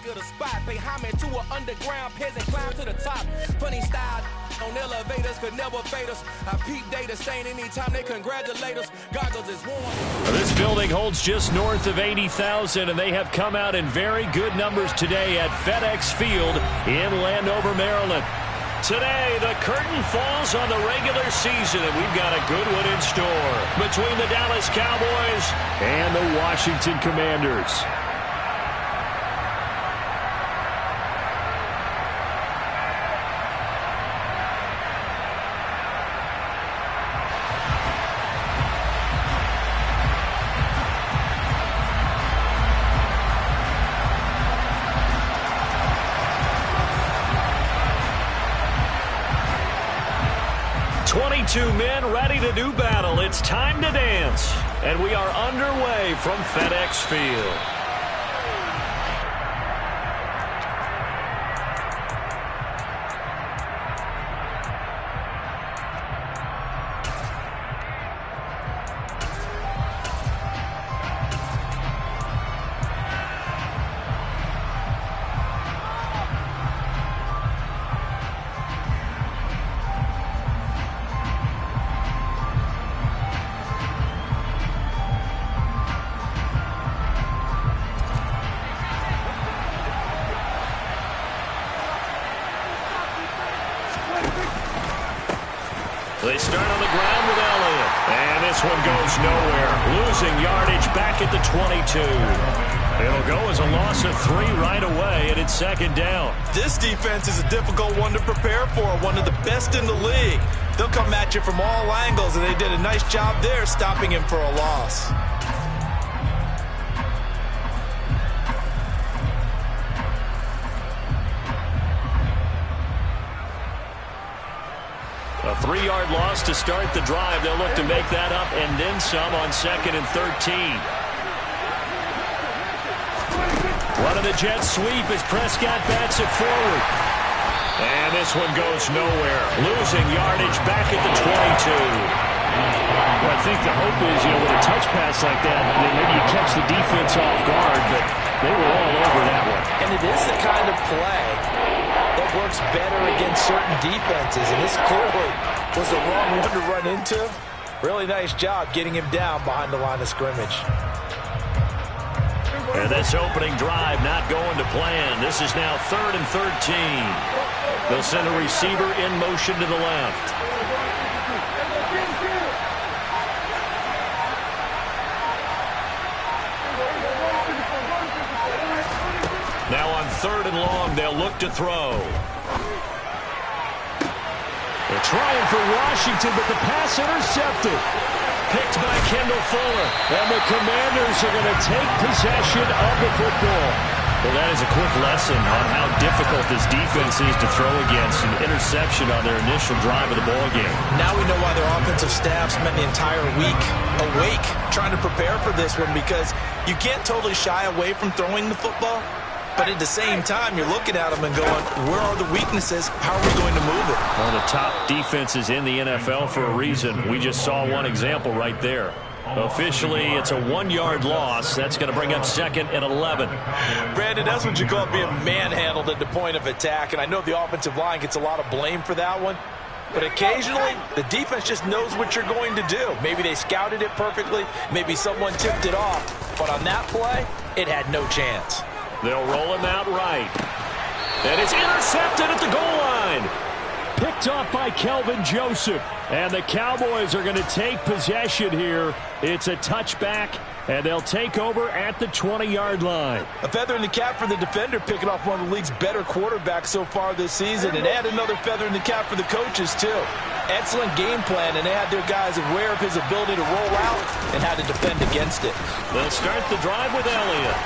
of the spot. Pay homage to an underground peasant, climb to the top. Funny style on elevators could never fade us. I peep data stain anytime they congratulate us. Goggles is worn. This building holds just north of 80,000, and they have come out in very good numbers today at FedEx Field in Landover, Maryland. Today, the curtain falls on the regular season, and we've got a good one in store between the Dallas Cowboys and the Washington Commanders. Two men ready to do battle. It's time to dance. And we are underway from FedEx Field. They start on the ground with Elliott. And this one goes nowhere. Losing yardage back at the 22. It'll go as a loss of 3 right away, and it's second down. This defense is a difficult one to prepare for, one of the best in the league. They'll come at you from all angles, and they did a nice job there stopping him for a loss. A 3-yard loss to start the drive. They'll look to make that up and then some on 2nd and 13. One of the Jets sweep as Prescott bats it forward. And this one goes nowhere. Losing yardage back at the 22. Well, I think the hope is, with a touch pass like that, maybe you catch the defense off guard, but they were all over that one. And it is the kind of play that works better against certain defenses, and this clearly was the wrong one to run into. Really nice job getting him down behind the line of scrimmage. And this opening drive not going to plan. This is now 3rd and 13. They'll send a receiver in motion to the left. Now on 3rd and long, they'll look to throw. They're trying for Washington, but the pass intercepted. Picked by Kendall Fuller. And the Commanders are going to take possession of the football. Well, that is a quick lesson on how difficult this defense is to throw against. An interception on their initial drive of the ballgame. Now we know why their offensive staff spent the entire week awake trying to prepare for this one, because you can't totally shy away from throwing the football. But at the same time, you're looking at them and going, where are the weaknesses? How are we going to move it? One of the top defenses in the NFL for a reason. We just saw one example right there. Officially, it's a 1-yard loss. That's going to bring up 2nd and 11. Brandon, that's what you call being manhandled at the point of attack. And I know the offensive line gets a lot of blame for that one. But occasionally, the defense just knows what you're going to do. Maybe they scouted it perfectly. Maybe someone tipped it off. But on that play, it had no chance. They'll roll him out right. And it's intercepted at the goal line. Picked off by Kelvin Joseph. And the Cowboys are going to take possession here. It's a touchback, and they'll take over at the 20-yard line. A feather in the cap for the defender, picking off one of the league's better quarterbacks so far this season. And add another feather in the cap for the coaches, too. Excellent game plan, and they had their guys aware of his ability to roll out and how to defend against it. They'll start the drive with Elliott.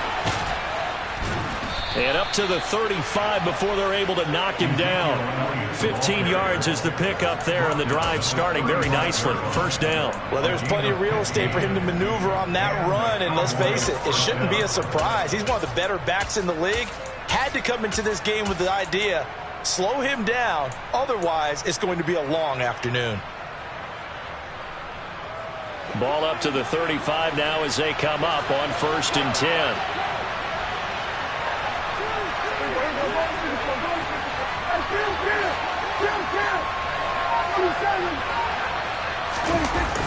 And up to the 35 before they're able to knock him down. 15 yards is the pickup there, and the drive starting very nicely. First down. Well, there's plenty of real estate for him to maneuver on that run, and let's face it, it shouldn't be a surprise. He's one of the better backs in the league. Had to come into this game with the idea, slow him down, otherwise it's going to be a long afternoon. Ball up to the 35 now as they come up on 1st and 10.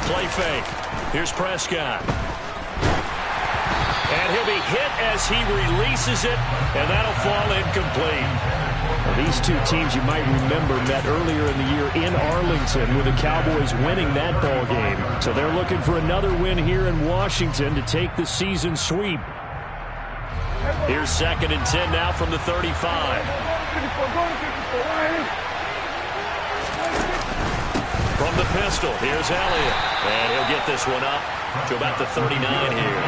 Play fake. Here's Prescott. And he'll be hit as he releases it, and that'll fall incomplete. Well, these two teams, you might remember, met earlier in the year in Arlington with the Cowboys winning that ball game. So they're looking for another win here in Washington to take the season sweep. Here's 2nd and 10 now from the 35. From the pistol, here's Elliott. And he'll get this one up to about the 39 here.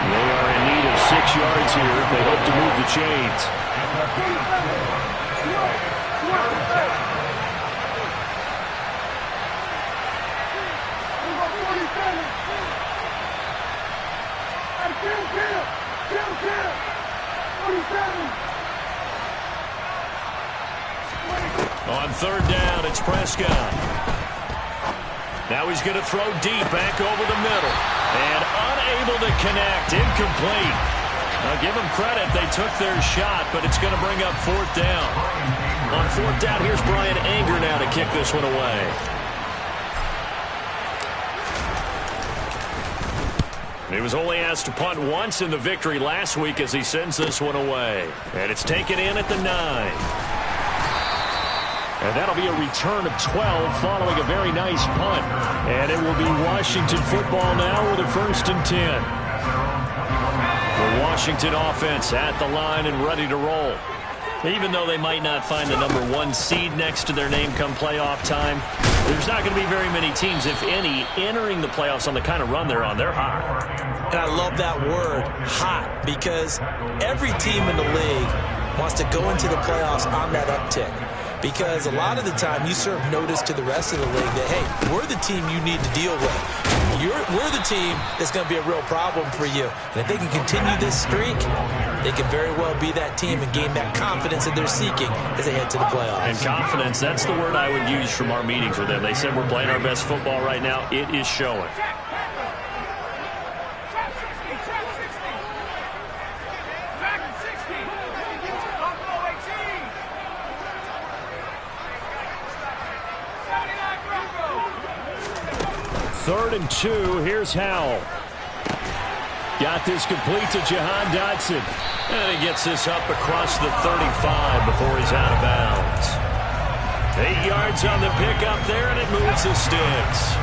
They are in need of 6 yards here if they hope to move the chains. On 3rd down, it's Prescott. Now he's going to throw deep back over the middle. And unable to connect. Incomplete. Now give them credit. They took their shot, but it's going to bring up 4th down. On 4th down, here's Brian Anger now to kick this one away. He was only asked to punt once in the victory last week as he sends this one away. And it's taken in at the 9. And that'll be a return of 12 following a very nice punt. And it will be Washington football now with a 1st and 10. The Washington offense at the line and ready to roll. Even though they might not find the #1 seed next to their name come playoff time, there's not going to be very many teams, if any, entering the playoffs on the kind of run they're on. They're hot. And I love that word, hot, because every team in the league wants to go into the playoffs on that uptick. Because a lot of the time you serve notice to the rest of the league that, hey, we're the team you need to deal with. We're the team that's going to be a real problem for you. And if they can continue this streak, they can very well be that team and gain that confidence that they're seeking as they head to the playoffs. And confidence, that's the word I would use from our meetings with them. They said we're playing our best football right now. It is showing. Third and 2, here's Howell. Got this complete to Jahan Dotson. And he gets this up across the 35 before he's out of bounds. 8 yards on the pickup there, and it moves the sticks.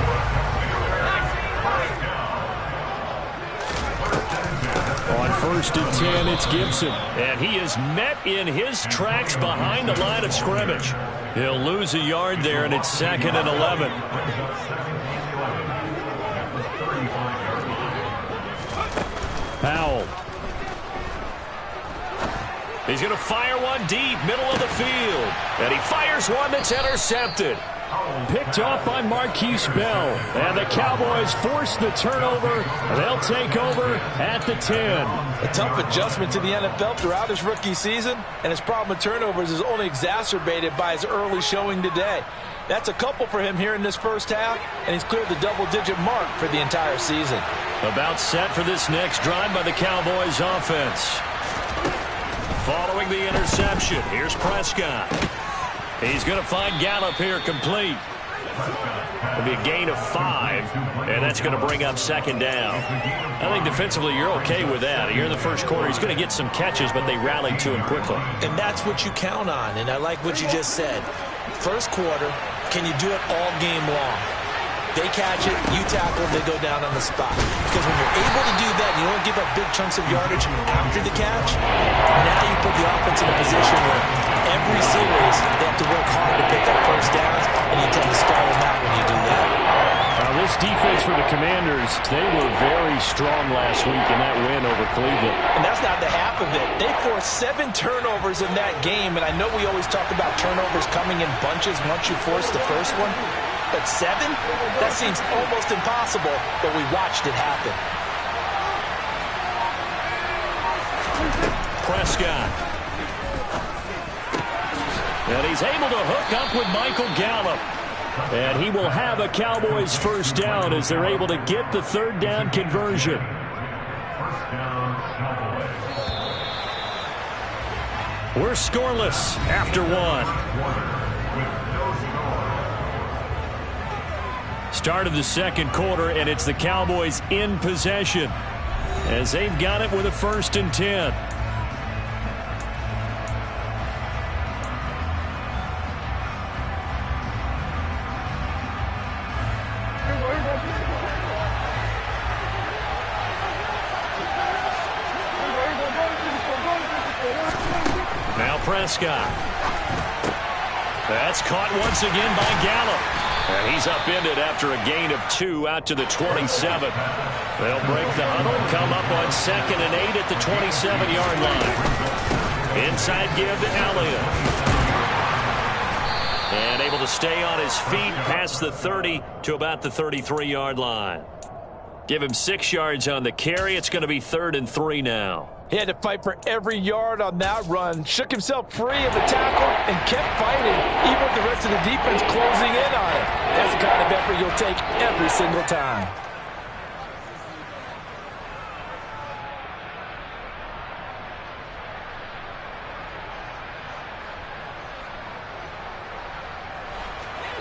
On 1st and 10, it's Gibson. And he is met in his tracks behind the line of scrimmage. He'll lose a yard there, and it's 2nd and 11. Howell. He's going to fire one deep, middle of the field. And he fires one that's intercepted. Picked off by Marquise Bell. And the Cowboys force the turnover. And they'll take over at the 10. A tough adjustment to the NFL throughout his rookie season. And his problem with turnovers is only exacerbated by his early showing today. That's a couple for him here in this first half, and he's cleared the double-digit mark for the entire season. About set for this next drive by the Cowboys offense. Following the interception, here's Prescott. He's going to find Gallup here complete. It'll be a gain of 5, and that's going to bring up 2nd down. I think defensively you're okay with that. Here in the first quarter, he's going to get some catches, but they rallied to him quickly. And that's what you count on, and I like what you just said. First quarter, can you do it all game long? They catch it, you tackle, they go down on the spot. Because when you're able to do that, you don't give up big chunks of yardage after the catch, now you put the offense in a position where every series they have to work hard to pick up first downs, and you tend to stall them out when you do that. This defense for the Commanders, they were very strong last week in that win over Cleveland. And that's not the half of it. They forced 7 turnovers in that game, and I know we always talk about turnovers coming in bunches once you force the first one. But 7? That seems almost impossible, but we watched it happen. Prescott. And he's able to hook up with Michael Gallup. And he will have a Cowboys first down as they're able to get the 3rd down conversion. We're scoreless after one. Start of the second quarter, and it's the Cowboys in possession as they've got it with a 1st and 10. Now Prescott. That's caught once again by Gallup. And he's upended after a gain of 2 out to the 27. They'll break the huddle, come up on 2nd and 8 at the 27-yard line. Inside give to Elliott. And able to stay on his feet past the 30 to about the 33-yard line. Give him 6 yards on the carry. It's going to be 3rd and 3 now. He had to fight for every yard on that run. Shook himself free of the tackle and kept fighting, even with the rest of the defense closing in on him. That's the kind of effort you'll take every single time.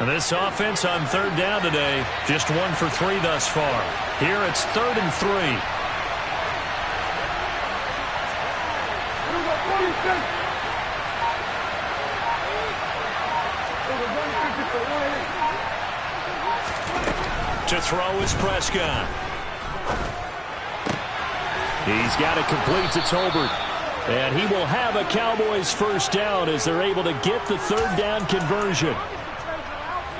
And this offense on 3rd down today, just 1 for 3 thus far. Here it's 3rd and 3. To throw is Prescott. He's got it complete to Tolbert. And he will have a Cowboys 1st down as they're able to get the 3rd down conversion.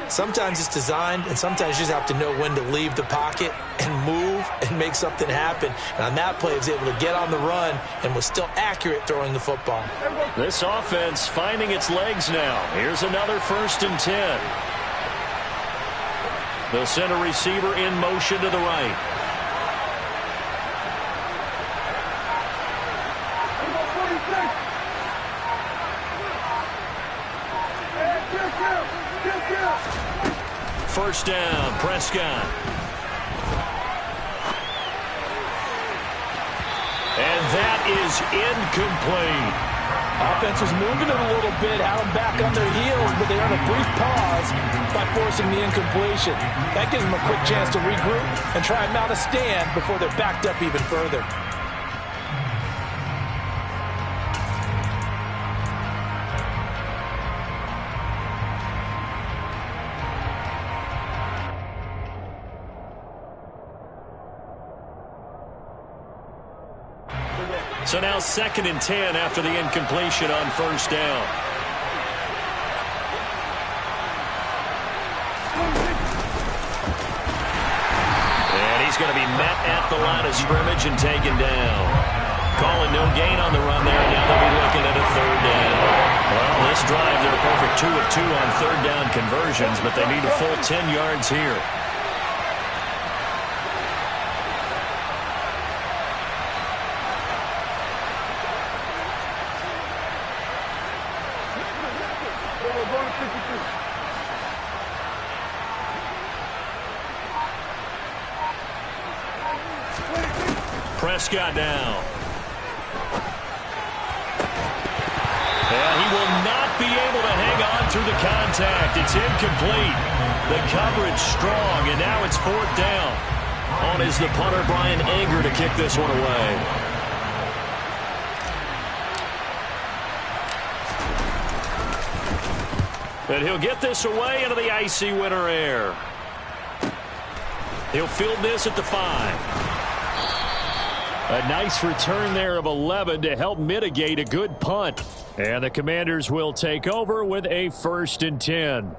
Sometimes it's designed, and sometimes you just have to know when to leave the pocket and move and make something happen. And on that play, he was able to get on the run and was still accurate throwing the football. This offense finding its legs now. Here's another 1st and 10. They'll send a receiver in motion to the right. First down, Prescott. And that is incomplete. Offense was moving it a little bit, had them back on their heels, but they earned a brief pause by forcing the incompletion. That gives them a quick chance to regroup and try and mount a stand before they're backed up even further. So now 2nd and 10 after the incompletion on 1st down. And he's going to be met at the line of scrimmage and taken down. Calling no gain on the run there. Now they'll be looking at a 3rd down. Well, this drive, they're a perfect 2 of 2 on 3rd down conversions, but they need a full 10 yards here. Prescott now. And he will not be able to hang on through the contact. It's incomplete. The coverage strong, and now it's 4th down. On is the punter, Brian Anger, to kick this one away. And he'll get this away into the icy winter air. He'll field this at the 5. A nice return there of 11 to help mitigate a good punt. And the Commanders will take over with a 1st and 10.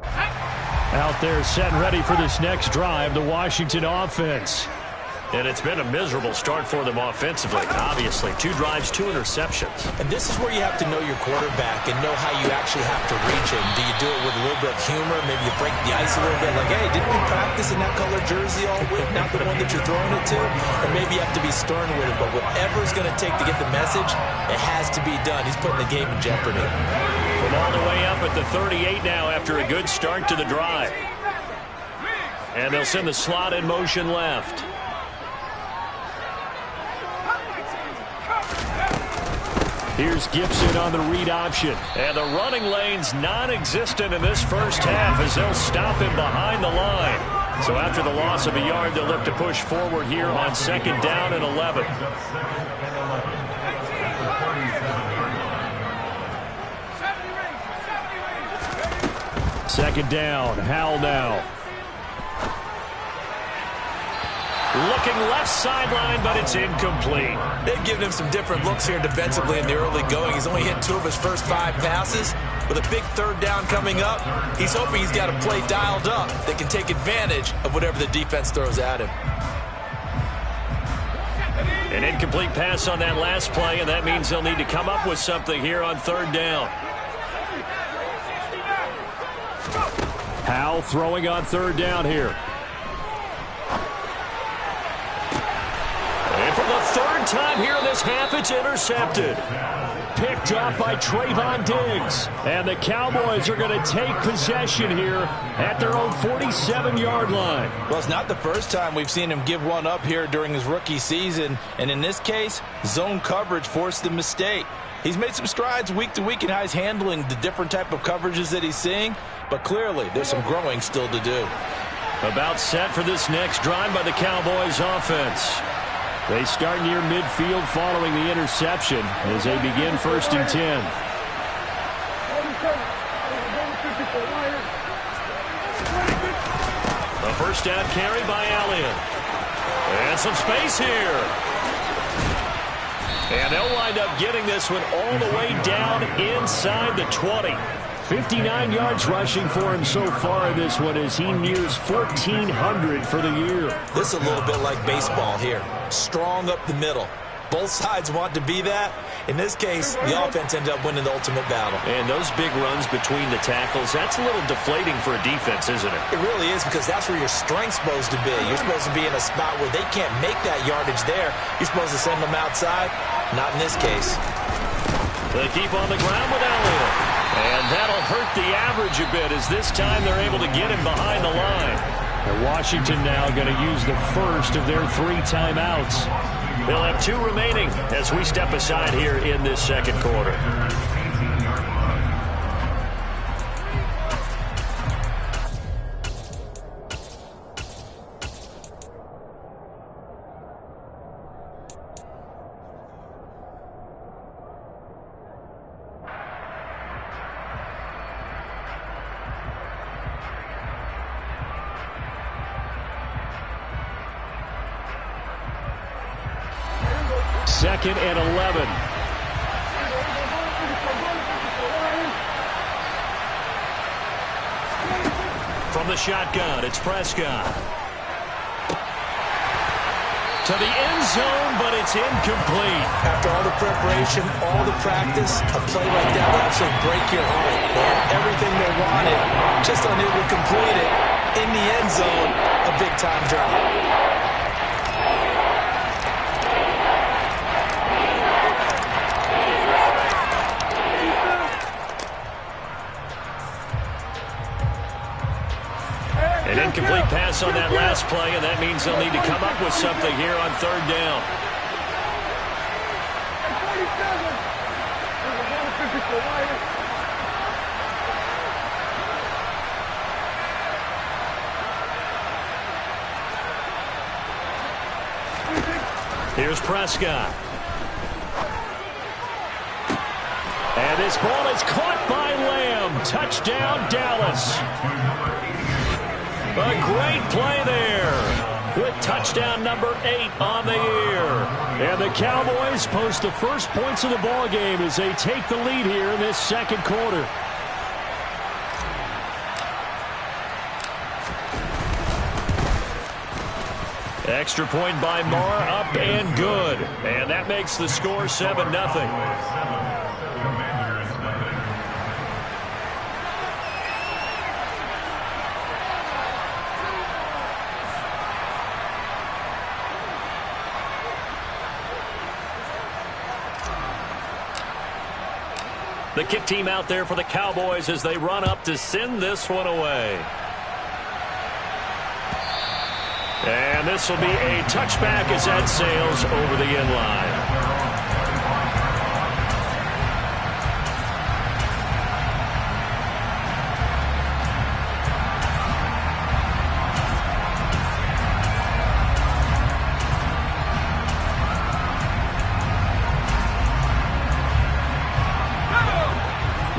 Out there set and ready for this next drive, the Washington offense. And it's been a miserable start for them offensively, obviously. 2 drives, 2 interceptions. And this is where you have to know your quarterback and know how you actually have to reach him. Do you do it with a little bit of humor? Maybe you break the ice a little bit. Like, hey, didn't we practice in that color jersey all week? Not the one that you're throwing it to? Or maybe you have to be stern with it. But whatever it's going to take to get the message, it has to be done. He's putting the game in jeopardy. From all the way up at the 38 now after a good start to the drive. And they'll send the slot in motion left. Here's Gibson on the read option. And the running lane's non-existent in this first half as they'll stop him behind the line. So after the loss of a yard, they'll look to push forward here on 2nd down and 11. Second down, Howell now. Looking left sideline, but it's incomplete. They've given him some different looks here defensively in the early going. He's only hit 2 of his first 5 passes. With a big 3rd down coming up, he's hoping he's got a play dialed up that can take advantage of whatever the defense throws at him. An incomplete pass on that last play, and that means they'll need to come up with something here on 3rd down. Howell throwing on 3rd down here. And for the 3rd time here in this half, it's intercepted. Picked off by Trayvon Diggs. And the Cowboys are going to take possession here at their own 47-yard line. Well, it's not the first time we've seen him give one up here during his rookie season. And in this case, zone coverage forced the mistake. He's made some strides week to week in how he's handling the different type of coverages that he's seeing. But clearly, there's some growing still to do. About set for this next drive by the Cowboys offense. They start near midfield following the interception as they begin 1st and 10. A 1st down carry by Elliott. And some space here. And they'll wind up getting this one all the way down inside the 20. 59 yards rushing for him so far in this one as he nears 1,400 for the year. This is a little bit like baseball here. Strong up the middle. Both sides want to be that. In this case, the offense ended up winning the ultimate battle. And those big runs between the tackles, that's a little deflating for a defense, isn't it? It really is, because that's where your strength's supposed to be. You're supposed to be in a spot where they can't make that yardage there. You're supposed to send them outside. Not in this case. They keep on the ground with Elliott. And that'll hurt the average a bit as this time they're able to get him behind the line. And Washington now going to use the first of their 3 timeouts. They'll have 2 remaining as we step aside here in this 2nd quarter. Second and 11. From the shotgun, it's Prescott. To the end zone, but it's incomplete. After all the preparation, all the practice, a play like that will actually break your heart. They had everything they wanted, just unable to complete it. In the end zone, a big-time drop. An incomplete pass on that last play, and that means they'll need to come up with something here on 3rd down. Here's Prescott. And this ball is caught by Lamb. Touchdown, Dallas. A great play there with touchdown number 8 on the year. And the Cowboys post the first points of the ball game as they take the lead here in this 2nd quarter. Extra point by Marr, up and good. And that makes the score 7-0. The kick team out there for the Cowboys as they run up to send this one away. And this will be a touchback as that sails over the end line.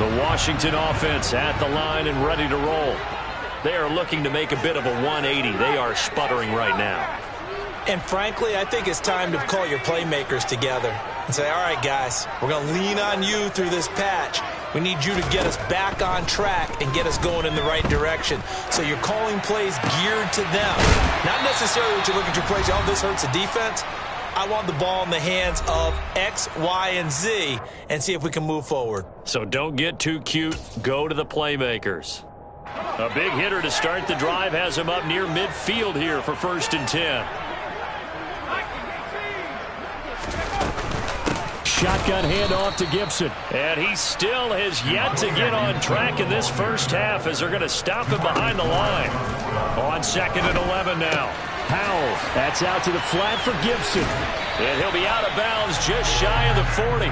The Washington offense at the line and ready to roll. They are looking to make a bit of a 180. They are sputtering right now. And frankly, I think it's time to call your playmakers together and say, all right, guys, we're going to lean on you through this patch. We need you to get us back on track and get us going in the right direction. So you're calling plays geared to them. Not necessarily that you look at your plays, oh, this hurts the defense. I want the ball in the hands of X, Y, and Z and see if we can move forward. So don't get too cute. Go to the playmakers. A big hitter to start the drive has him up near midfield here for 1st and 10. Shotgun handoff to Gibson. And he still has yet to get on track in this first half as they're going to stop him behind the line. On 2nd and 11 now. Powell, that's out to the flat for Gibson. And he'll be out of bounds just shy of the 40.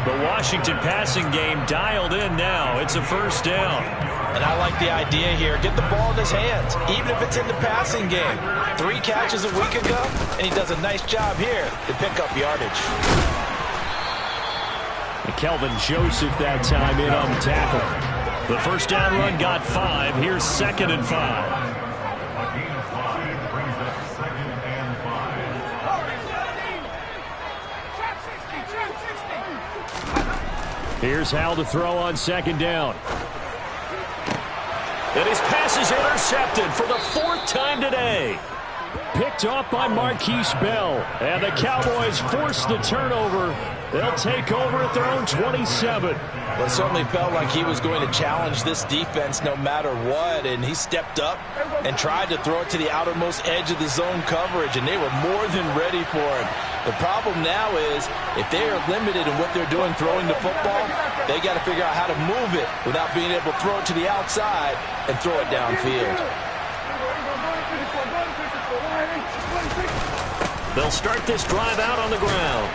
The Washington passing game dialed in now. It's a 1st down. And I like the idea here. Get the ball in his hands, even if it's in the passing game. 3 catches a week ago, and he does a nice job here to pick up yardage. And Kelvin Joseph that time in on the tackle. The 1st down run got 5. Here's 2nd and 5. Here's Hal to throw on 2nd down. And his pass is intercepted for the 4th time today. Picked off by Marquise Bell. And the Cowboys force the turnover. They'll take over at their own 27. Well, it certainly felt like he was going to challenge this defense no matter what, and he stepped up and tried to throw it to the outermost edge of the zone coverage, and they were more than ready for it. The problem now is if they are limited in what they're doing throwing the football, they got to figure out how to move it without being able to throw it to the outside and throw it downfield. They'll start this drive out on the ground.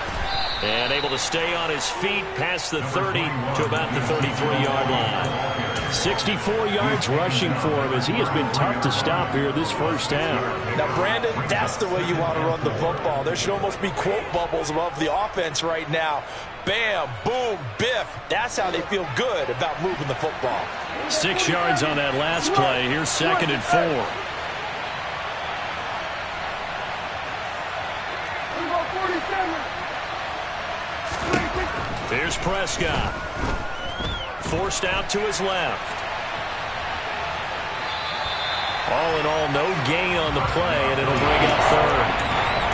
And able to stay on his feet past the 30 to about the 33-yard line. 64 yards rushing for him as he has been tough to stop here this first half. Now, Brandon, that's the way you want to run the football. There should almost be quote bubbles above the offense right now. Bam, boom, biff. That's how they feel good about moving the football. 6 yards on that last play. Here's 2nd and 4. Here's Prescott. Forced out to his left. All in all, no gain on the play, and it'll bring up 3rd.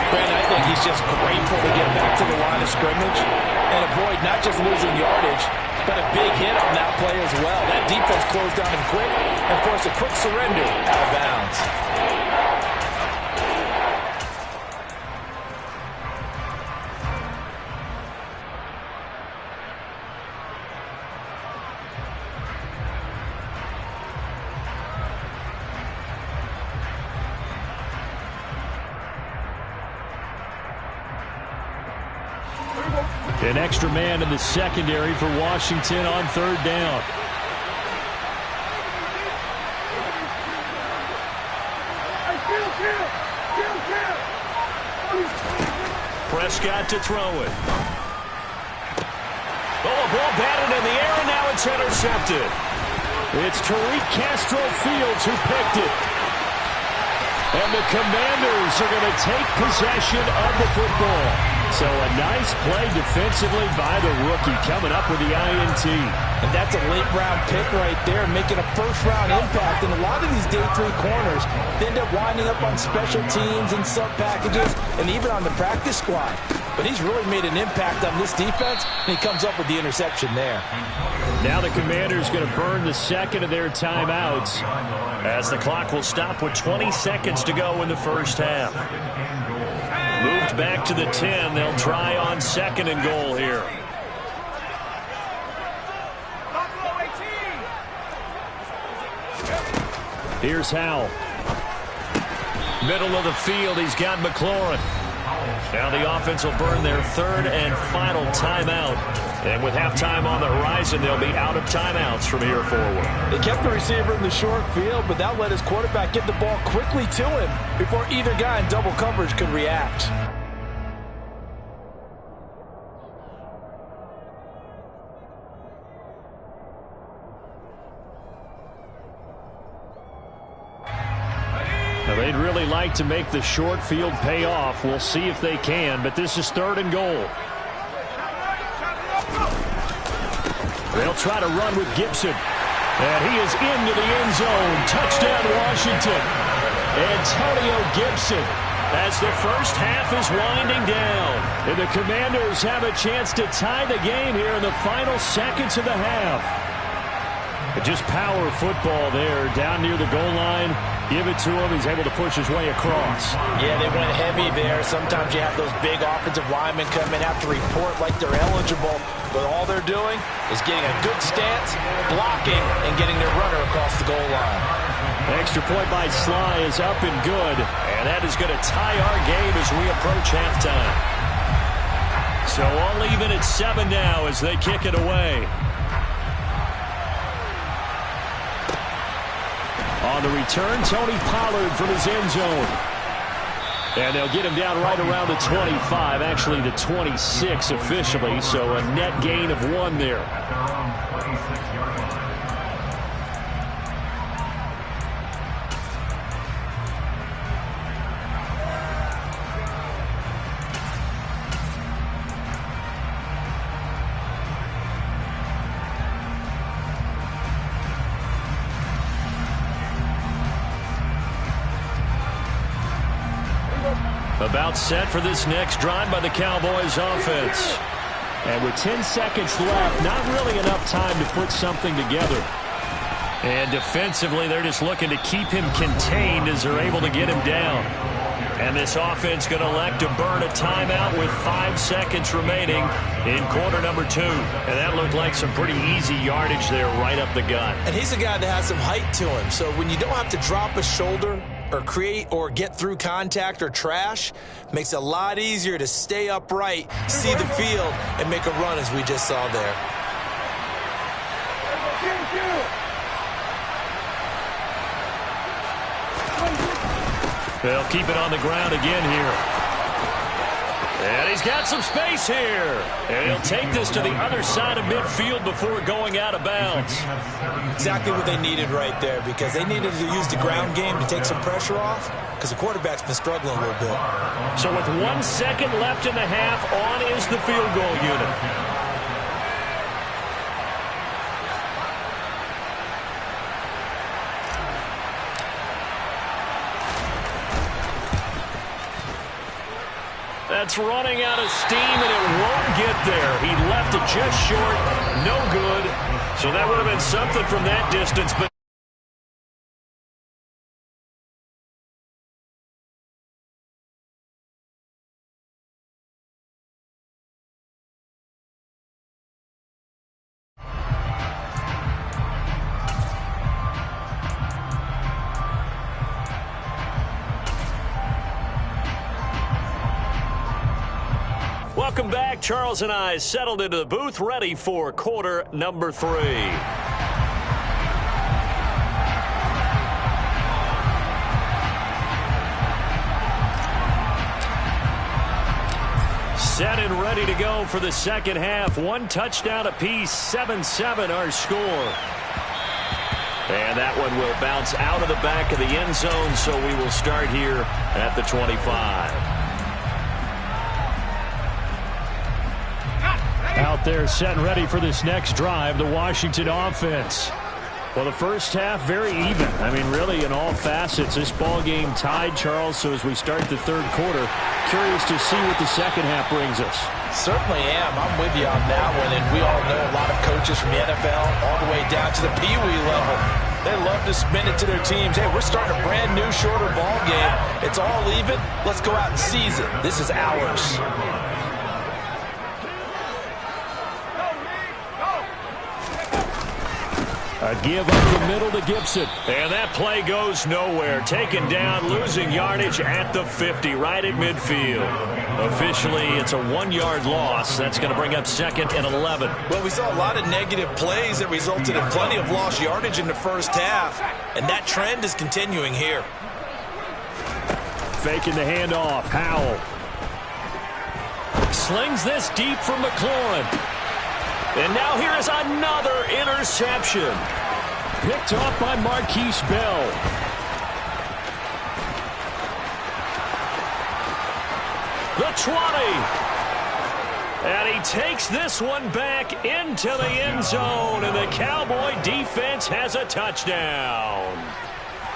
Brandon, I think he's just grateful to get back to the line of scrimmage and avoid not just losing yardage, but a big hit on that play as well. That defense closed down him quick, and of course a quick surrender out of bounds. An extra man in the secondary for Washington on 3rd down. Prescott to throw it. Oh, a ball batted in the air, and now it's intercepted. It's Tariq Castro-Fields who picked it. And the Commanders are going to take possession of the football. So a nice play defensively by the rookie coming up with the INT. And that's a late-round pick right there, making a first-round impact. And a lot of these day 3 corners end up winding up on special teams and sub-packages and even on the practice squad. But he's really made an impact on this defense, and he comes up with the interception there. Now the Commanders going to burn the 2nd of their timeouts, as the clock will stop with 20 seconds to go in the first half. Moved back to the 10. They'll try on 2nd and goal here. Here's Howell. Middle of the field, he's got McLaurin. Now the offense will burn their 3rd and final timeout. And with halftime on the horizon, they'll be out of timeouts from here forward. They kept the receiver in the short field, but that let his quarterback get the ball quickly to him before either guy in double coverage could react. They'd really like to make the short field pay off. We'll see if they can, but this is 3rd and goal. They'll try to run with Gibson. And he is into the end zone. Touchdown, Washington. Antonio Gibson, as the first half is winding down. And the Commanders have a chance to tie the game here in the final seconds of the half. Just power football there down near the goal line. Give it to him. He's able to push his way across. Yeah, they went heavy there. Sometimes you have those big offensive linemen come in, have to report like they're eligible. But all they're doing is getting a good stance, blocking, and getting their runner across the goal line. Extra point by Sly is up and good. And that is going to tie our game as we approach halftime. So all even at 7 now as they kick it away. On the return, Tony Pollard from his end zone. And they'll get him down right around the 25, actually the 26 officially, so a net gain of 1 there. About set for this next drive by the Cowboys offense. And with 10 seconds left, not really enough time to put something together. And defensively, they're just looking to keep him contained as they're able to get him down. And this offense going to elect to burn a timeout with 5 seconds remaining in quarter number 2. And that looked like some pretty easy yardage there right up the gut. And he's a guy that has some height to him. So when you don't have to drop a shoulder or create or get through contact or trash, makes it a lot easier to stay upright, see the field, and make a run as we just saw there. They'll keep it on the ground again here. And he's got some space here. And he'll take this to the other side of midfield before going out of bounds. Exactly what they needed right there, because they needed to use the ground game to take some pressure off, because the quarterback's been struggling a little bit. So with 1 second left in the half, on is the field goal unit. That's running out of steam, and it won't get there. He left it just short. No good. So that would have been something from that distance, but welcome back. Charles and I settled into the booth, ready for quarter number 3. Set and ready to go for the second half. 1 touchdown apiece, 7-7 our score. And that one will bounce out of the back of the end zone, so we will start here at the 25. Out there set and ready for this next drive, the Washington offense. Well, the first half, very even. I mean, really, in all facets, this ball game tied, Charles. So as we start the third quarter, curious to see what the second half brings us. Certainly am. I'm with you on that one. And we all know a lot of coaches from the NFL all the way down to the Pee Wee level. They love to spin it to their teams. Hey, we're starting a brand new, shorter ball game. It's all even. Let's go out and seize it. This is ours. A give up the middle to Gibson. And that play goes nowhere. Taken down, losing yardage at the 50, right at midfield. Officially, it's a 1-yard loss. That's going to bring up 2nd and 11. Well, we saw a lot of negative plays that resulted in plenty of lost yardage in the first half. And that trend is continuing here. Faking the handoff. Howell slings this deep from McLaurin. And now here is another interception. Picked off by Marquise Bell. 20. And he takes this one back into the end zone, and the Cowboy defense has a touchdown.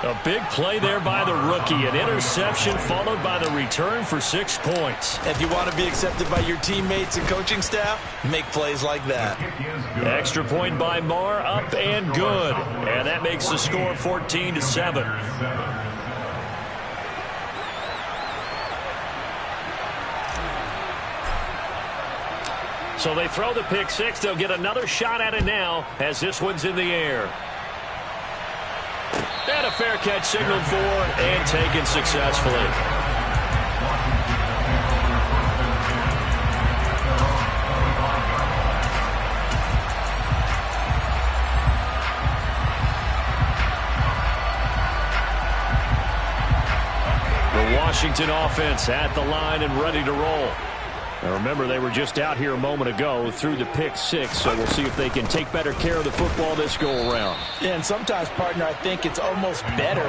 A big play there by the rookie. An interception followed by the return for 6 points. If you want to be accepted by your teammates and coaching staff, make plays like that. Extra point by Marr, up and good. And that makes the score 14-7. So they throw the pick six. They'll get another shot at it now as this one's in the air. And a fair catch signaled for and taken successfully. The Washington offense at the line and ready to roll. Now remember, they were just out here a moment ago through the pick six, so we'll see if they can take better care of the football this go-around. Yeah, and sometimes, partner, I think it's almost better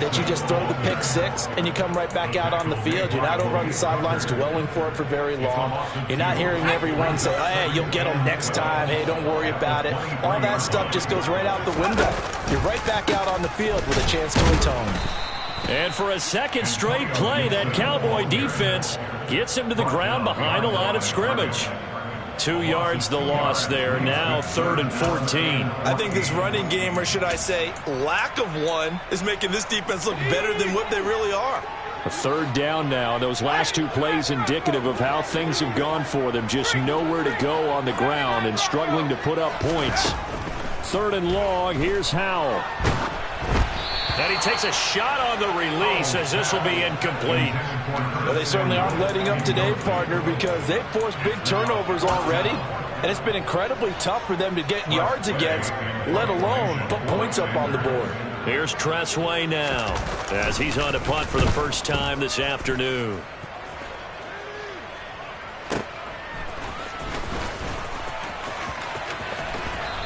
that you just throw the pick six and you come right back out on the field. You're not over on the sidelines dwelling for it for very long. You're not hearing everyone say, hey, you'll get them next time. Hey, don't worry about it. All that stuff just goes right out the window. You're right back out on the field with a chance to atone. And for a second straight play, that Cowboy defense gets him to the ground behind the line of scrimmage. 2 yards the loss there. Now 3rd and 14. I think this running game, or should I say lack of one, is making this defense look better than what they really are. A 3rd down now. Those last 2 plays indicative of how things have gone for them. Just nowhere to go on the ground and struggling to put up points. 3rd and long. Here's Howell. And he takes a shot on the release as this will be incomplete. Well, they certainly aren't letting up today, partner, because they've forced big turnovers already. And it's been incredibly tough for them to get yards against, let alone put points up on the board. Here's Tressway now as he's on a punt for the first time this afternoon.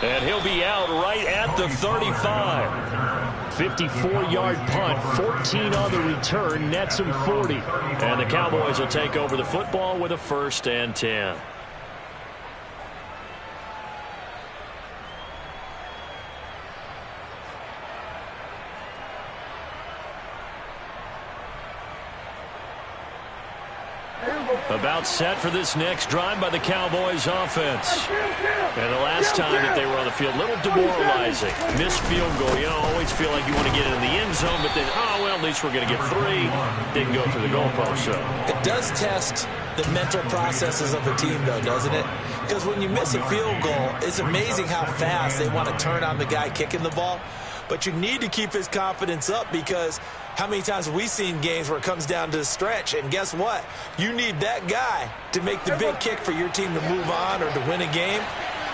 And he'll be out right at the 35. 54-yard punt, 14 on the return, nets him 40. And the Cowboys will take over the football with a 1st and 10. About set for this next drive by the Cowboys offense. And the last time that they were on the field, a little demoralizing. Missed field goal. You know, always feel like you want to get it in the end zone, but then, oh, well, at least we're going to get 3. Didn't go through the goalpost, so. It does test the mental processes of a team, though, doesn't it? Because when you miss a field goal, it's amazing how fast they want to turn on the guy kicking the ball. But you need to keep his confidence up, because how many times have we seen games where it comes down to the stretch? And guess what? You need that guy to make the big kick for your team to move on or to win a game.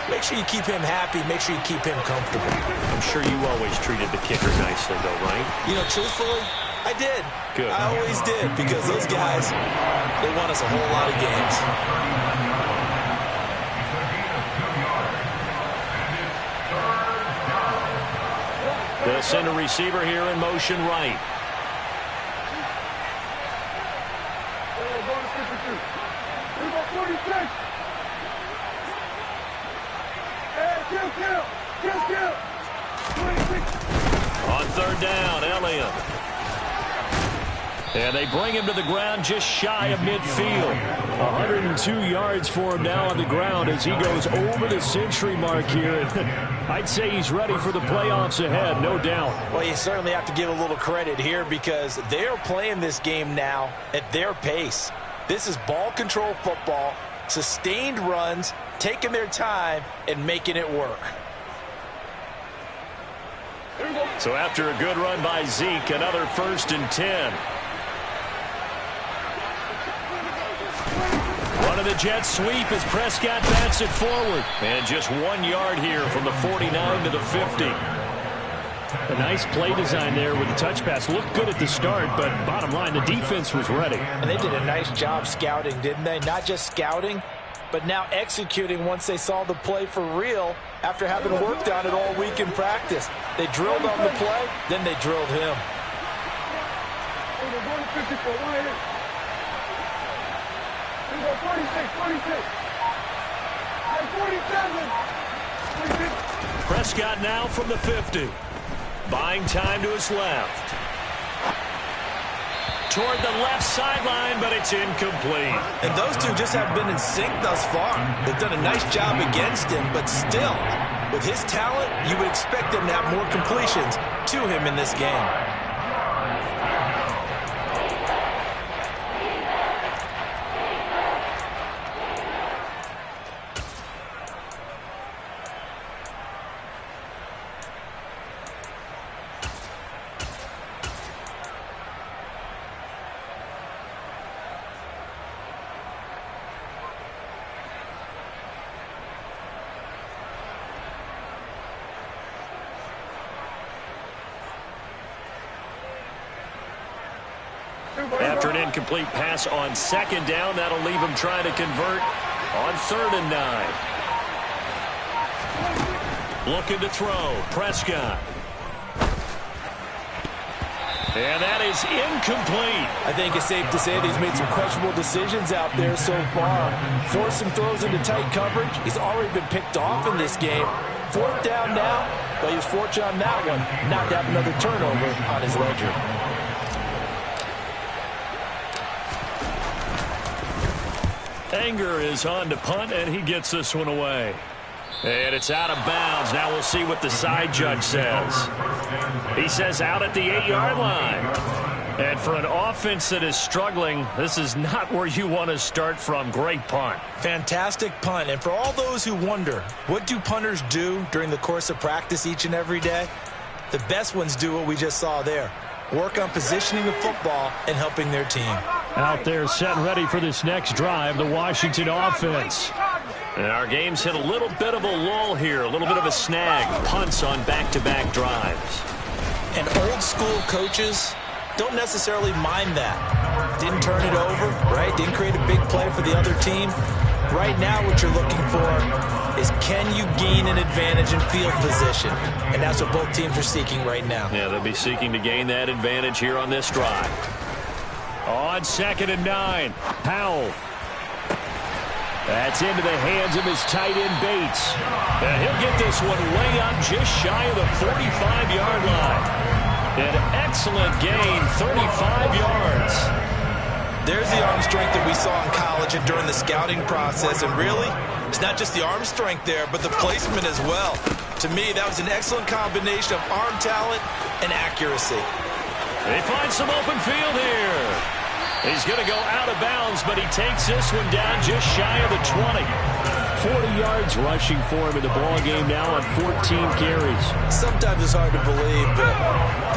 Make sure you keep him happy. Make sure you keep him comfortable. I'm sure you always treated the kicker nicely, though, right? You know, truthfully, I did. Good. I always did, because those guys, they won us a whole lot of games. They'll send a receiver here in motion right. On 3rd down, Elliott. And they bring him to the ground just shy of midfield. 102 yards for him now on the ground as he goes over the century mark here. I'd say he's ready for the playoffs ahead, no doubt. Well, you certainly have to give a little credit here, because they're playing this game now at their pace. This is ball control football, sustained runs, taking their time, and making it work. So after a good run by Zeke, another 1st and 10. One of the Jets sweep as Prescott bats it forward. And just 1 yard here from the 49 to the 50. A nice play design there with the touch pass. Looked good at the start, but bottom line, the defense was ready. And they did a nice job scouting, didn't they? Not just scouting, but now executing once they saw the play for real after having worked on it all week in practice. They drilled on the play, then they drilled him. Prescott now from the 50. Buying time to his left. Toward the left sideline, but it's incomplete. And those two just have been in sync thus far. They've done a nice job against him, but still, with his talent, you would expect them to have more completions to him in this game. After an incomplete pass on second down, that'll leave him trying to convert on 3rd and 9. Looking to throw. Prescott. And that is incomplete. I think it's safe to say that he's made some questionable decisions out there so far. Forced some throws into tight coverage. He's already been picked off in this game. 4th down now, but he was fortunate on that one not to have another turnover on his ledger. Anger is on to punt, and he gets this one away. And it's out of bounds. Now we'll see what the side judge says. He says out at the 8-yard line. And for an offense that is struggling, this is not where you want to start from. Great punt. Fantastic punt. And for all those who wonder, what do punters do during the course of practice each and every day? The best ones do what we just saw there. Work on positioning the football and helping their team. Out there set and ready for this next drive, the Washington offense. And our game's hit a little bit of a lull here, a little bit of a snag. Punts on back-to-back drives. And old school coaches don't necessarily mind that. Didn't turn it over, right? Didn't create a big play for the other team. Right now what you're looking for is can you gain an advantage in field position? And that's what both teams are seeking right now. Yeah, they'll be seeking to gain that advantage here on this drive. On 2nd and 9, Powell. That's into the hands of his tight end, Bates. And he'll get this one way up just shy of the 45-yard line. An excellent gain, 35 yards. There's the arm strength that we saw in college and during the scouting process. And really, it's not just the arm strength there, but the placement as well. To me, that was an excellent combination of arm talent and accuracy. They find some open field here. He's going to go out of bounds, but he takes this one down just shy of the 20. 40 yards rushing for him in the ball game now on 14 carries. Sometimes it's hard to believe, but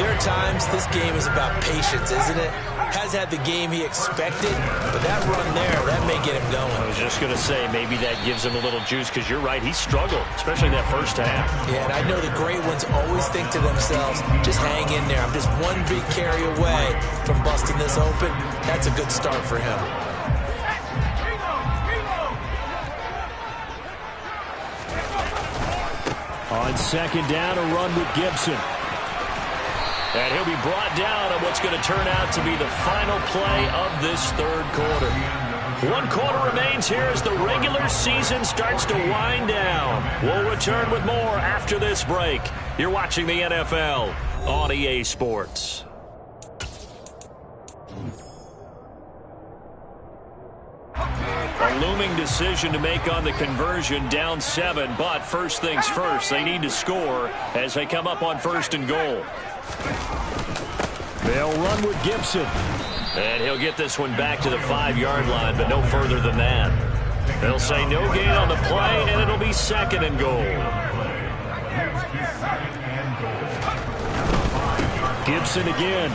there are times this game is about patience, isn't it? Has had the game he expected, but that run there, that may get him going. I was just going to say, maybe that gives him a little juice, because you're right, he struggled, especially in that first half. Yeah, and I know the great ones always think to themselves, just hang in there. I'm just one big carry away from busting this open. That's a good start for him. On 2nd down, a run with Gibson. And he'll be brought down on what's going to turn out to be the final play of this 3rd quarter. 1 quarter remains here as the regular season starts to wind down. We'll return with more after this break. You're watching the NFL on EA Sports. A looming decision to make on the conversion, down 7, but first things first, they need to score as they come up on 1st and goal. They'll run with Gibson. And he'll get this one back to the 5-yard line, but no further than that. They'll say no gain on the play, and it'll be 2nd and goal. Gibson again.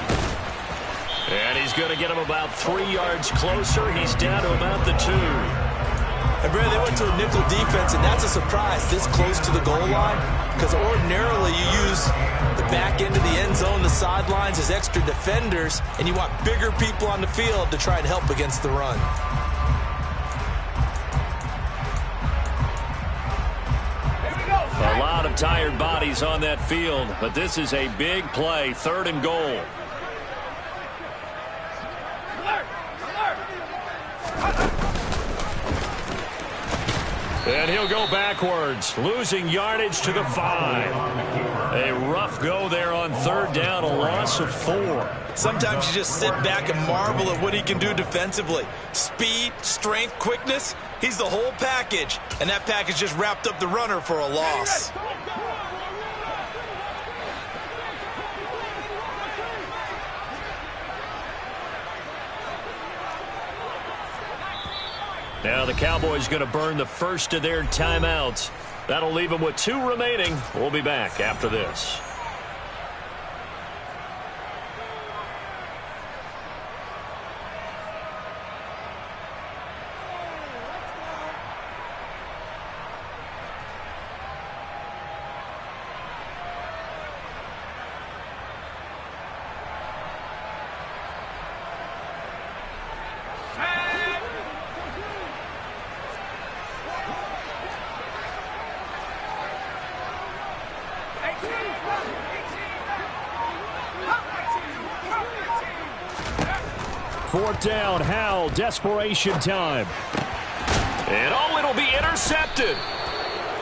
And he's going to get him about 3 yards closer. He's down to about the 2. And Brad, they went to a nickel defense, and that's a surprise this close to the goal line, because ordinarily you use the back end of the end zone, the sidelines as extra defenders, and you want bigger people on the field to try and help against the run. A lot of tired bodies on that field, but this is a big play, 3rd and goal. And he'll go backwards, losing yardage to the 5. A rough go there on third down, a loss of 4. Sometimes you just sit back and marvel at what he can do defensively. Speed, strength, quickness, he's the whole package. And that package just wrapped up the runner for a loss. Now the Cowboys going to burn the first of their timeouts. That'll leave them with 2 remaining. We'll be back after this. Fourth down, Howell, desperation time. And it'll be intercepted.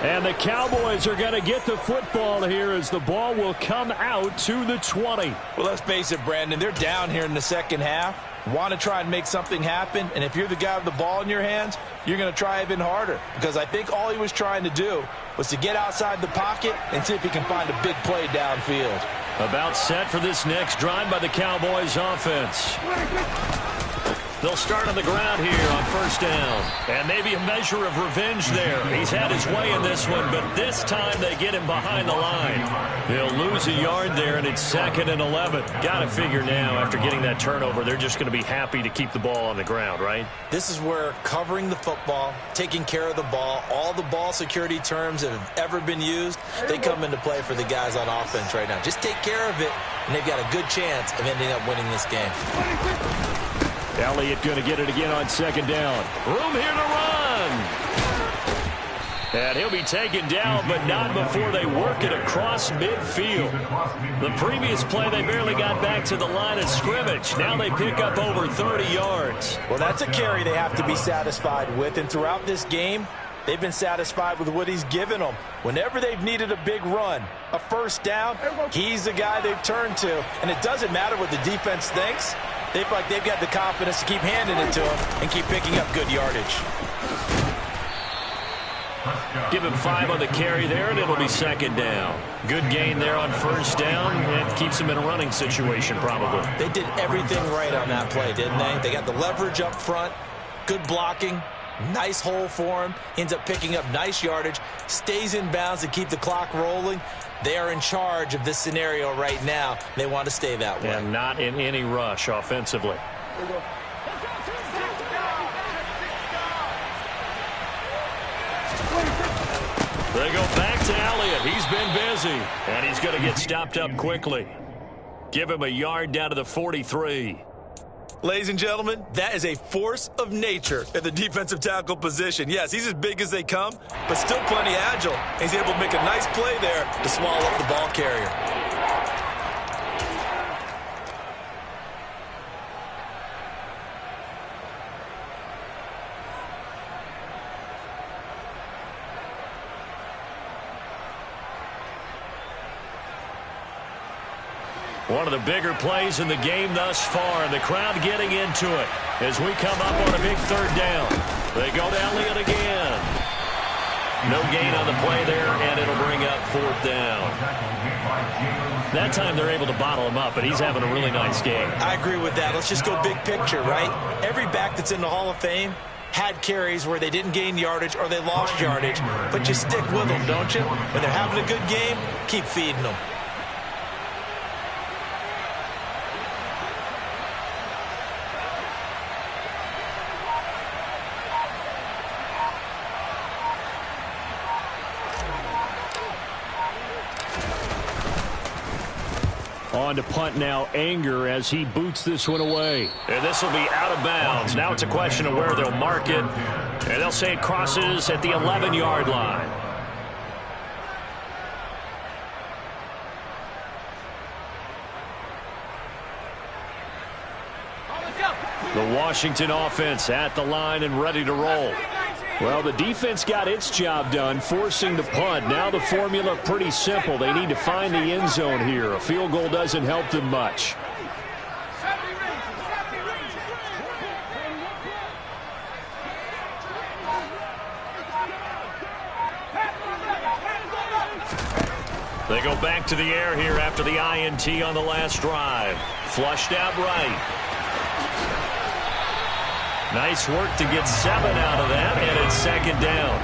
And the Cowboys are going to get the football here as the ball will come out to the 20. Well, let's face it, Brandon, they're down here in the second half. Want to try and make something happen, and if you're the guy with the ball in your hands, you're going to try even harder, because I think all he was trying to do was to get outside the pocket and see if he can find a big play downfield. About set for this next drive by the Cowboys offense. They'll start on the ground here on first down. And maybe a measure of revenge there. He's had his way in this one, but this time they get him behind the line. He'll lose a yard there, and it's 2nd and 11. Got to figure now, after getting that turnover, they're just going to be happy to keep the ball on the ground, right? This is where covering the football, taking care of the ball, all the ball security terms that have ever been used, they come into play for the guys on offense right now. Just take care of it, and they've got a good chance of ending up winning this game. Elliott going to get it again on second down. Room here to run. And he'll be taken down, but not before they work it across midfield. The previous play, they barely got back to the line of scrimmage. Now they pick up over 30 yards. Well, that's a carry they have to be satisfied with, and throughout this game, they've been satisfied with what he's given them. Whenever they've needed a big run, a first down, he's the guy they've turned to. And it doesn't matter what the defense thinks. They feel like they've got the confidence to keep handing it to him and keep picking up good yardage. Give him 5 on the carry there, and it'll be 2nd down. Good gain there on first down. It keeps him in a running situation, probably. They did everything right on that play, didn't they? They got the leverage up front, good blocking, nice hole for him, ends up picking up nice yardage, stays in bounds to keep the clock rolling. They are in charge of this scenario right now. They want to stay that way. And not in any rush offensively. They go back to Elliott. He's been busy. And he's going to get stopped up quickly. Give him a yard down to the 43. Ladies and gentlemen, that is a force of nature at the defensive tackle position. Yes, he's as big as they come, but still plenty agile. He's able to make a nice play there to swallow up the ball carrier. One of the bigger plays in the game thus far, and the crowd getting into it as we come up on a big third down. They go to Elliott again. No gain on the play there, and it'll bring up 4th down. That time they're able to bottle him up, but he's having a really nice game. I agree with that. Let's just go big picture, right? Every back that's in the Hall of Fame had carries where they didn't gain yardage or they lost yardage, but you stick with them, don't you? When they're having a good game, keep feeding them. On to punt now, Anger, as he boots this one away. And this will be out of bounds. Now it's a question of where they'll mark it. And they'll say it crosses at the 11-yard line. The Washington offense at the line and ready to roll. Well, the defense got its job done, forcing the punt. Now the formula pretty simple. They need to find the end zone here. A field goal doesn't help them much. They go back to the air here after the INT on the last drive. Flushed out right. Nice work to get 7 out of that, and it's second down.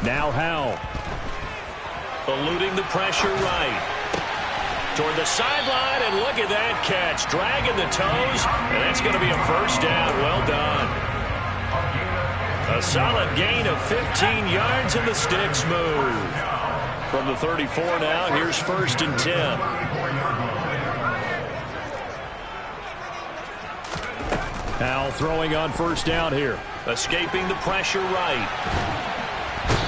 Now Howell. Eluding the pressure right. Toward the sideline, and look at that catch. Dragging the toes, and that's going to be a first down. Well done. A solid gain of 15 yards, and the sticks move. From the 34 now, here's 1st and 10. Howell throwing on 1st down here. Escaping the pressure right.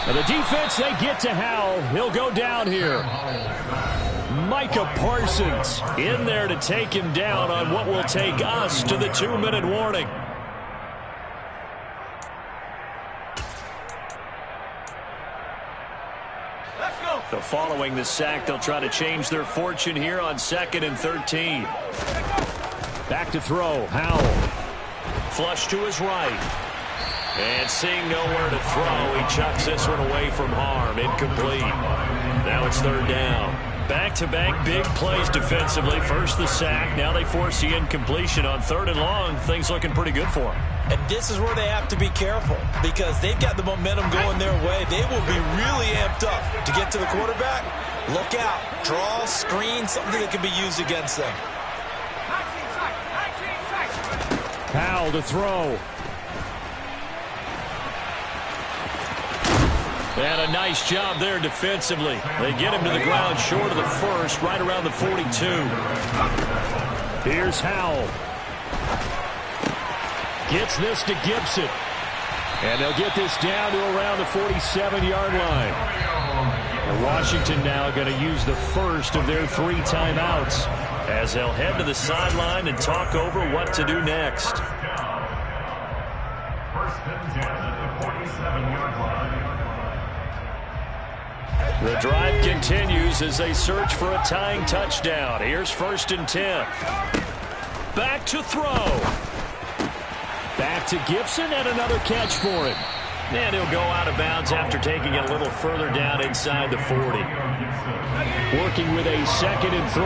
And the defense, they get to Howell. He'll go down here. Micah Parsons in there to take him down on what will take us to the 2-minute warning. So following the sack, they'll try to change their fortune here on 2nd and 13. Back to throw. Howell. Flush to his right. And seeing nowhere to throw, he chucks this one away from harm. Incomplete. Now it's 3rd down. Back-to-back big plays defensively. First the sack. Now they force the incompletion on 3rd and long. Things looking pretty good for them. And this is where they have to be careful because they've got the momentum going their way. They will be really amped up to get to the quarterback. Look out. Draw, screen, something that can be used against them. Howell to throw. And a nice job there defensively. They get him to the ground short of the first, right around the 42. Here's Howell. Gets this to Gibson. And they'll get this down to around the 47-yard line. And Washington now going to use the first of their 3 timeouts as they'll head to the sideline and talk over what to do next. 1st and 10 at the 47-yard line. The drive continues as they search for a tying touchdown. Here's 1st and 10. Back to throw. Back to Gibson, and another catch for him. And he'll go out of bounds after taking it a little further down inside the 40. Working with a 2nd and 3.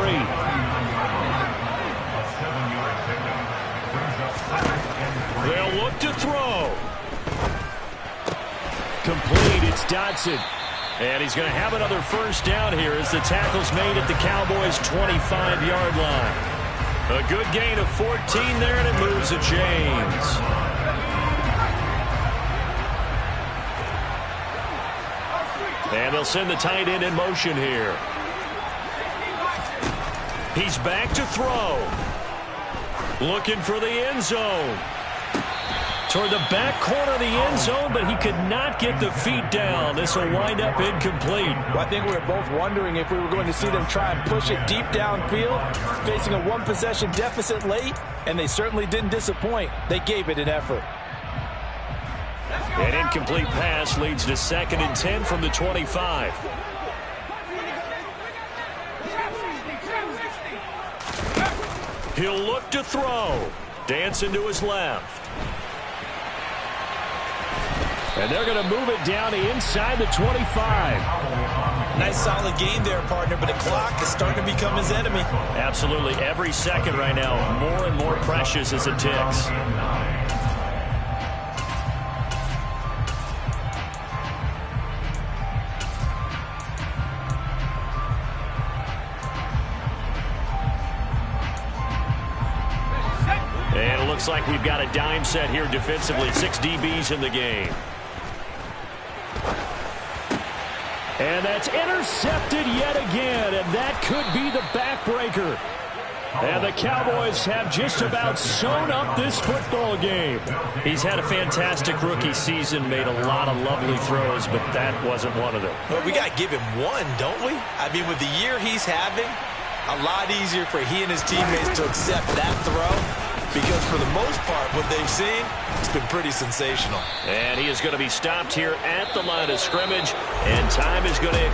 They'll look to throw. Complete, it's Dotson. And he's going to have another first down here as the tackle's made at the Cowboys' 25-yard line. A good gain of 14 there, and it moves the chains. And they'll send the tight end in motion here. He's back to throw. Looking for the end zone. Toward the back corner of the end zone, but he could not get the feet down. This will wind up incomplete. Well, I think we were both wondering if we were going to see them try and push it deep downfield, facing a 1-possession deficit late, and they certainly didn't disappoint. They gave it an effort. An incomplete pass leads to 2nd and 10 from the 25. He'll look to throw. Dancing to his left. And they're going to move it down to inside the 25. Nice solid game there, partner, but the clock is starting to become his enemy. Absolutely. Every second right now, more and more precious as it ticks. And it looks like we've got a dime set here defensively. 6 DBs in the game. And that's intercepted yet again, and that could be the backbreaker. And the Cowboys have just about sewn up this football game. He's had a fantastic rookie season, made a lot of lovely throws, but that wasn't one of them. Well, we got to give him one, don't we? I mean, with the year he's having, a lot easier for he and his teammates to accept that throw, because for the most part, what they've seen, it's been pretty sensational. And he is going to be stopped here at the line of scrimmage, and time is going to